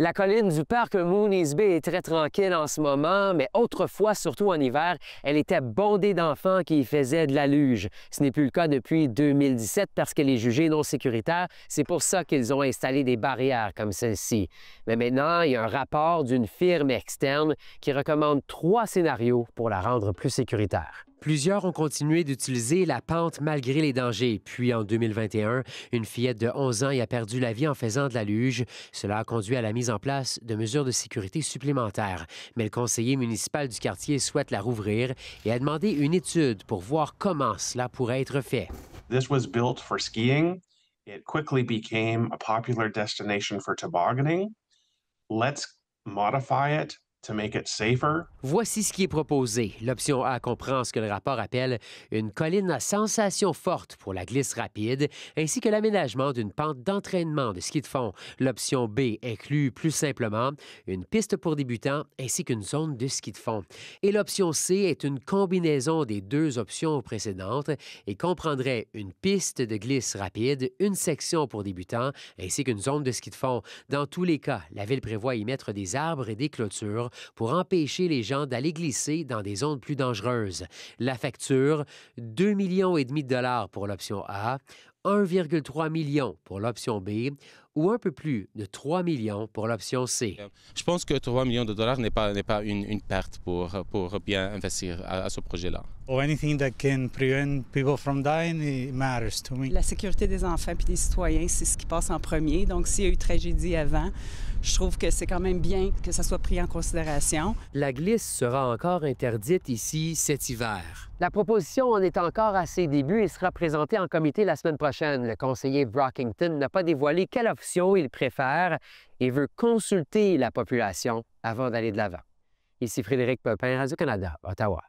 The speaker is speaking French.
La colline du parc Mooney's Bay est très tranquille en ce moment, mais autrefois, surtout en hiver, elle était bondée d'enfants qui y faisaient de la luge. Ce n'est plus le cas depuis 2017 parce qu'elle est jugée non sécuritaire. C'est pour ça qu'ils ont installé des barrières comme celle-ci. Mais maintenant, il y a un rapport d'une firme externe qui recommande 3 scénarios pour la rendre plus sécuritaire. Plusieurs ont continué d'utiliser la pente malgré les dangers. Puis, en 2021, une fillette de 11 ans y a perdu la vie en faisant de la luge. Cela a conduit à la mise en place de mesures de sécurité supplémentaires. Mais le conseiller municipal du quartier souhaite la rouvrir et a demandé une étude pour voir comment cela pourrait être fait. This was built for skiing. It quickly became a popular destination for tobogganing. Let's modify it to make it safer. Voici ce qui est proposé. L'option A comprend ce que le rapport appelle une colline à sensation forte pour la glisse rapide, ainsi que l'aménagement d'une pente d'entraînement de ski de fond. L'option B inclut plus simplement une piste pour débutants ainsi qu'une zone de ski de fond. Et l'option C est une combinaison des 2 options précédentes et comprendrait une piste de glisse rapide, une section pour débutants ainsi qu'une zone de ski de fond. Dans tous les cas, la Ville prévoit y mettre des arbres et des clôtures pour empêcher les gens d'aller glisser dans des zones plus dangereuses. La facture, 2,5 millions de dollars pour l'option A, 1,3 million pour l'option B ou un peu plus de 3 millions pour l'option C. Je pense que 3 millions de dollars n'est pas une perte pour bien investir à ce projet-là. Anything that can prevent people from dying, it matters to me. La sécurité des enfants et des citoyens, c'est ce qui passe en premier. Donc, s'il y a eu tragédie avant, je trouve que c'est quand même bien que ça soit pris en considération. La glisse sera encore interdite ici cet hiver. La proposition en est encore à ses débuts et sera présentée en comité la semaine prochaine. Le conseiller Brockington n'a pas dévoilé quelle option il préfère et veut consulter la population avant d'aller de l'avant. Ici Frédéric Pepin, Radio-Canada, Ottawa.